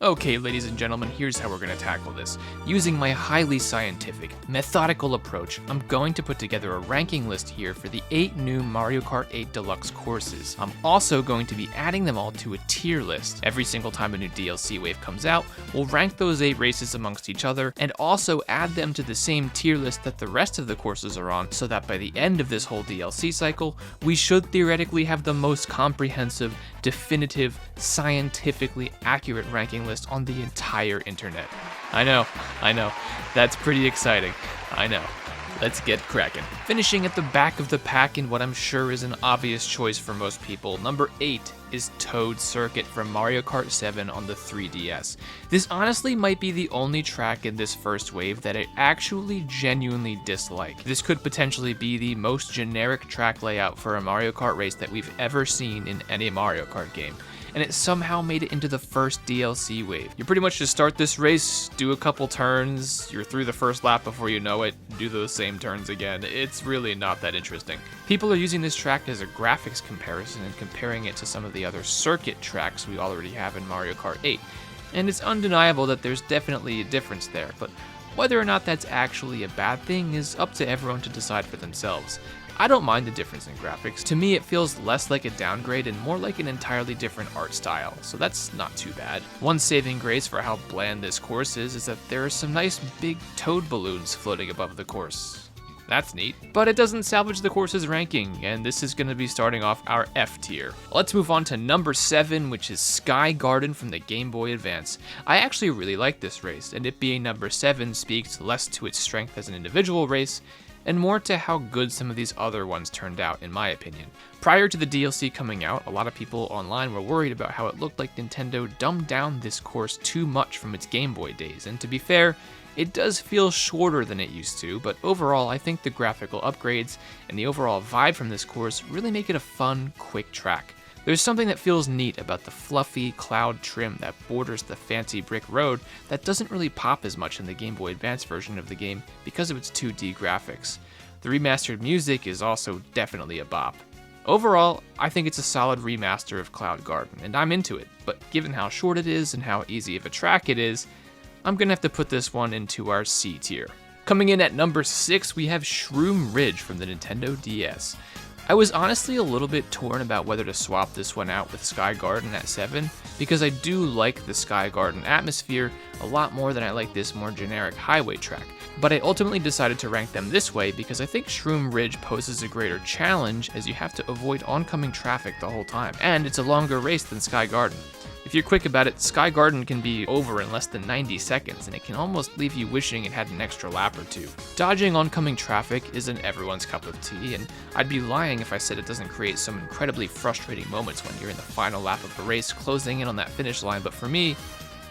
Okay, ladies and gentlemen, here's how we're going to tackle this. Using my highly scientific, methodical approach, I'm going to put together a ranking list here for the 8 new Mario Kart 8 Deluxe courses. I'm also going to be adding them all to a tier list. Every single time a new DLC wave comes out, we'll rank those 8 races amongst each other, and also add them to the same tier list that the rest of the courses are on, so that by the end of this whole DLC cycle, we should theoretically have the most comprehensive, definitive, scientifically accurate ranking list on the entire internet. I know, that's pretty exciting, I know. Let's get cracking. Finishing at the back of the pack in what I'm sure is an obvious choice for most people, number 8 is Toad Circuit from Mario Kart 7 on the 3DS. This honestly might be the only track in this first wave that I actually genuinely dislike. This could potentially be the most generic track layout for a Mario Kart race that we've ever seen in any Mario Kart game, and it somehow made it into the first DLC wave. You pretty much just start this race, do a couple turns, you're through the first lap before you know it, do those same turns again. It's really not that interesting. People are using this track as a graphics comparison and comparing it to some of the other circuit tracks we already have in Mario Kart 8, and it's undeniable that there's definitely a difference there, but whether or not that's actually a bad thing is up to everyone to decide for themselves. I don't mind the difference in graphics. To me, it feels less like a downgrade and more like an entirely different art style, so that's not too bad. One saving grace for how bland this course is that there are some nice big toad balloons floating above the course. That's neat. But it doesn't salvage the course's ranking, and this is going to be starting off our F tier. Let's move on to number 7, which is Sky Garden from the Game Boy Advance. I actually really like this race, and it being number 7 speaks less to its strength as an individual race, and more to how good some of these other ones turned out, in my opinion. Prior to the DLC coming out, a lot of people online were worried about how it looked like Nintendo dumbed down this course too much from its Game Boy days, and to be fair, it does feel shorter than it used to, but overall I think the graphical upgrades and the overall vibe from this course really make it a fun, quick track. There's something that feels neat about the fluffy cloud trim that borders the fancy brick road that doesn't really pop as much in the Game Boy Advance version of the game because of its 2D graphics. The remastered music is also definitely a bop. Overall, I think it's a solid remaster of Cloud Garden, and I'm into it, but given how short it is and how easy of a track it is, I'm gonna have to put this one into our C tier. Coming in at number 6, we have Shroom Ridge from the Nintendo DS. I was honestly a little bit torn about whether to swap this one out with Sky Garden at 7, because I do like the Sky Garden atmosphere a lot more than I like this more generic highway track. But I ultimately decided to rank them this way because I think Shroom Ridge poses a greater challenge as you have to avoid oncoming traffic the whole time, and it's a longer race than Sky Garden. If you're quick about it, Sky Garden can be over in less than 90 seconds, and it can almost leave you wishing it had an extra lap or two. Dodging oncoming traffic isn't everyone's cup of tea, and I'd be lying if I said it doesn't create some incredibly frustrating moments when you're in the final lap of the race, closing in on that finish line, but for me,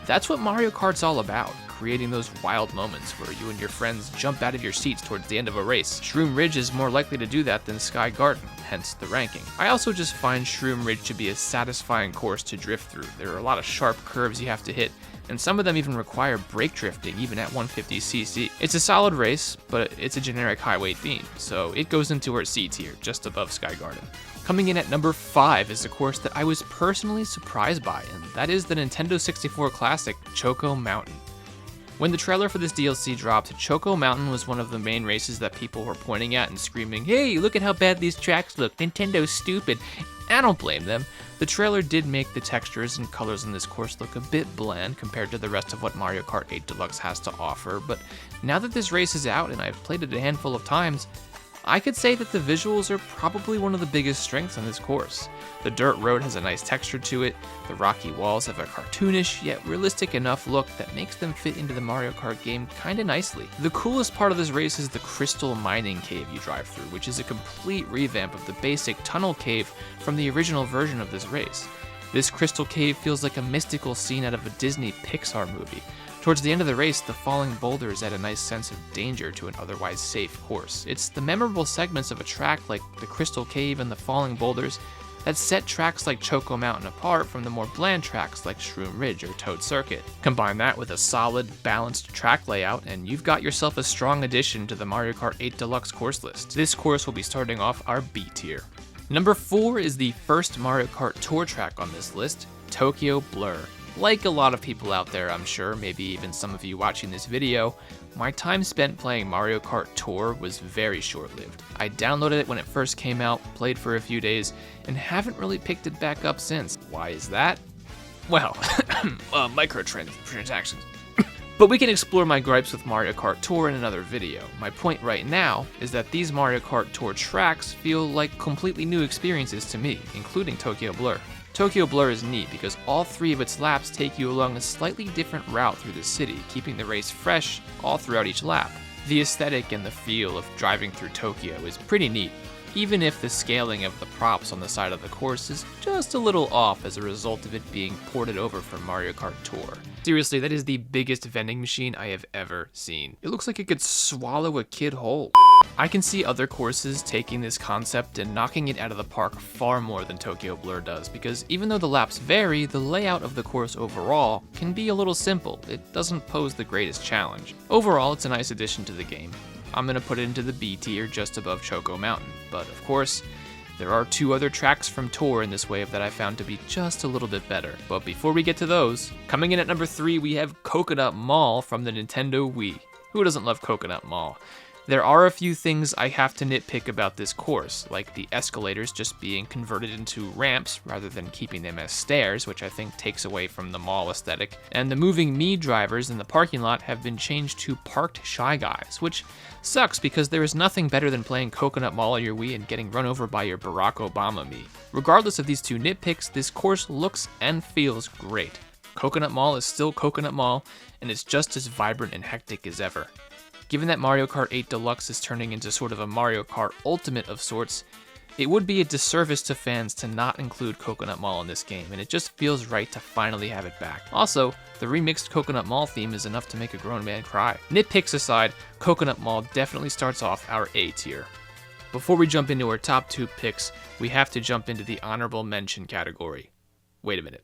that's what Mario Kart's all about, creating those wild moments where you and your friends jump out of your seats towards the end of a race. Shroom Ridge is more likely to do that than Sky Garden, hence the ranking. I also just find Shroom Ridge to be a satisfying course to drift through. There are a lot of sharp curves you have to hit, and some of them even require brake drifting, even at 150cc. It's a solid race, but it's a generic highway theme, so it goes into our C tier, just above Sky Garden. Coming in at number 5 is a course that I was personally surprised by, and that is the Nintendo 64 classic, Choco Mountain. When the trailer for this DLC dropped, Choco Mountain was one of the main races that people were pointing at and screaming, "Hey, look at how bad these tracks look, Nintendo's stupid." I don't blame them. The trailer did make the textures and colors in this course look a bit bland compared to the rest of what Mario Kart 8 Deluxe has to offer, but now that this race is out and I've played it a handful of times, I could say that the visuals are probably one of the biggest strengths on this course. The dirt road has a nice texture to it, the rocky walls have a cartoonish yet realistic enough look that makes them fit into the Mario Kart game kinda nicely. The coolest part of this race is the crystal mining cave you drive through, which is a complete revamp of the basic tunnel cave from the original version of this race. This crystal cave feels like a mystical scene out of a Disney Pixar movie. Towards the end of the race, the falling boulders add a nice sense of danger to an otherwise safe course. It's the memorable segments of a track like the Crystal Cave and the falling boulders that set tracks like Choco Mountain apart from the more bland tracks like Shroom Ridge or Toad Circuit. Combine that with a solid, balanced track layout, and you've got yourself a strong addition to the Mario Kart 8 Deluxe course list. This course will be starting off our B tier. Number 4 is the first Mario Kart Tour track on this list, Tokyo Blur. Like a lot of people out there, I'm sure, maybe even some of you watching this video, my time spent playing Mario Kart Tour was very short-lived. I downloaded it when it first came out, played for a few days, and haven't really picked it back up since. Why is that? Well, microtransactions. But we can explore my gripes with Mario Kart Tour in another video. My point right now is that these Mario Kart Tour tracks feel like completely new experiences to me, including Tokyo Blur. Tokyo Blur is neat because all 3 of its laps take you along a slightly different route through the city, keeping the race fresh all throughout each lap. The aesthetic and the feel of driving through Tokyo is pretty neat, even if the scaling of the props on the side of the course is just a little off as a result of it being ported over from Mario Kart Tour. Seriously, that is the biggest vending machine I have ever seen. It looks like it could swallow a kid whole. I can see other courses taking this concept and knocking it out of the park far more than Tokyo Blur does, because even though the laps vary, the layout of the course overall can be a little simple. It doesn't pose the greatest challenge. Overall, it's a nice addition to the game. I'm gonna put it into the B tier just above Choco Mountain, but of course, there are 2 other tracks from Tour in this wave that I found to be just a little bit better. But before we get to those, coming in at number 3, we have Coconut Mall from the Nintendo Wii. Who doesn't love Coconut Mall? There are a few things I have to nitpick about this course, like the escalators just being converted into ramps rather than keeping them as stairs, which I think takes away from the mall aesthetic, and the moving Mii drivers in the parking lot have been changed to parked Shy Guys, which sucks because there is nothing better than playing Coconut Mall on your Wii and getting run over by your Barack Obama Mii. Regardless of these 2 nitpicks, this course looks and feels great. Coconut Mall is still Coconut Mall, and it's just as vibrant and hectic as ever. Given that Mario Kart 8 Deluxe is turning into sort of a Mario Kart Ultimate of sorts, it would be a disservice to fans to not include Coconut Mall in this game, and it just feels right to finally have it back. Also, the remixed Coconut Mall theme is enough to make a grown man cry. Nitpicks aside, Coconut Mall definitely starts off our A tier. Before we jump into our top 2 picks, we have to jump into the honorable mention category. Wait a minute.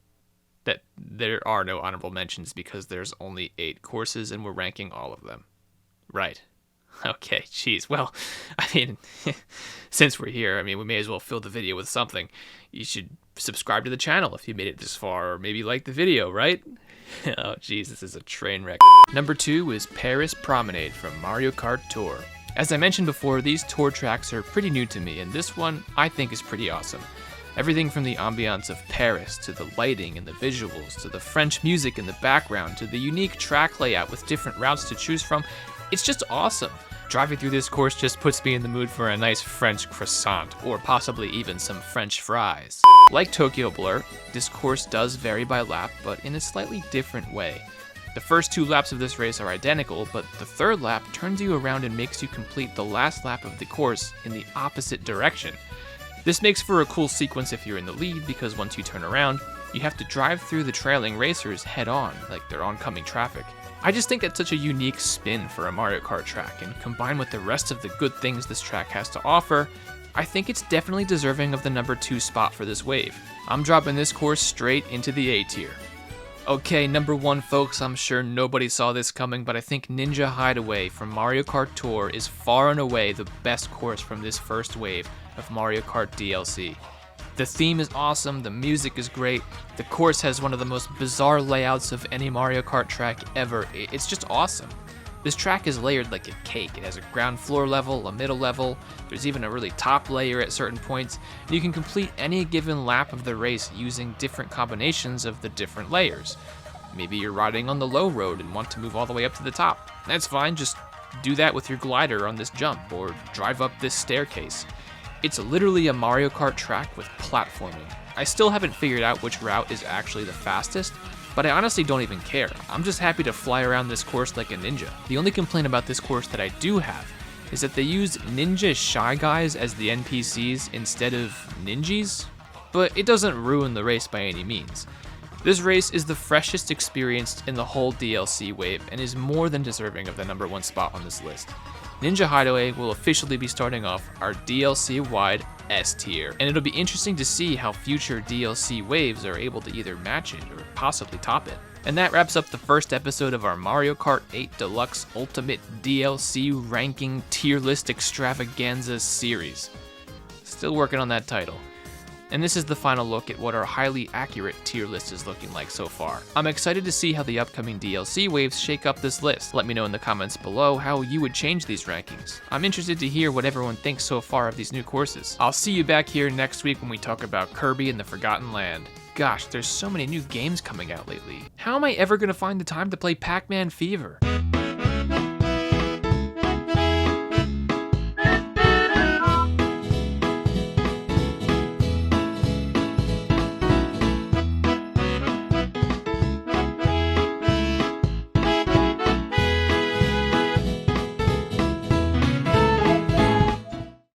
There are no honorable mentions because there's only 8 courses and we're ranking all of them. Right. Okay, geez. Well, I mean, since we're here, we may as well fill the video with something. You should subscribe to the channel if you made it this far, or maybe like the video, right? Oh, geez, this is a train wreck. Number 2 is Paris Promenade from Mario Kart Tour. As I mentioned before, these tour tracks are pretty new to me, and this one I think is pretty awesome. Everything from the ambiance of Paris, to the lighting and the visuals, to the French music in the background, to the unique track layout with different routes to choose from. It's just awesome. Driving through this course just puts me in the mood for a nice French croissant, or possibly even some French fries. Like Tokyo Blur, this course does vary by lap, but in a slightly different way. The first 2 laps of this race are identical, but the 3rd lap turns you around and makes you complete the last lap of the course in the opposite direction. This makes for a cool sequence if you're in the lead, because once you turn around, you have to drive through the trailing racers head on, like they're oncoming traffic. I just think that's such a unique spin for a Mario Kart track, and combined with the rest of the good things this track has to offer, I think it's definitely deserving of the number 2 spot for this wave. I'm dropping this course straight into the A tier. Okay, number 1, folks, I'm sure nobody saw this coming, but I think Ninja Hideaway from Mario Kart Tour is far and away the best course from this first wave of Mario Kart DLC. The theme is awesome, the music is great, the course has one of the most bizarre layouts of any Mario Kart track ever. It's just awesome. This track is layered like a cake. It has a ground floor level, a middle level, there's even a really top layer at certain points, and you can complete any given lap of the race using different combinations of the different layers. Maybe you're riding on the low road and want to move all the way up to the top. That's fine, just do that with your glider on this jump, or drive up this staircase. It's literally a Mario Kart track with platforming. I still haven't figured out which route is actually the fastest, but I honestly don't even care. I'm just happy to fly around this course like a ninja. The only complaint about this course that I do have is that they use Ninja Shy Guys as the NPCs instead of Ninjas, but it doesn't ruin the race by any means. This race is the freshest experienced in the whole DLC wave and is more than deserving of the number 1 spot on this list. Ninja Hideaway will officially be starting off our DLC-wide S tier, and it'll be interesting to see how future DLC waves are able to either match it or possibly top it. And that wraps up the first episode of our Mario Kart 8 Deluxe Ultimate DLC Ranking Tier List Extravaganza series. Still working on that title. And this is the final look at what our highly accurate tier list is looking like so far. I'm excited to see how the upcoming DLC waves shake up this list. Let me know in the comments below how you would change these rankings. I'm interested to hear what everyone thinks so far of these new courses. I'll see you back here next week when we talk about Kirby and the Forgotten Land. Gosh, there's so many new games coming out lately. How am I ever gonna find the time to play Pac-Man Fever?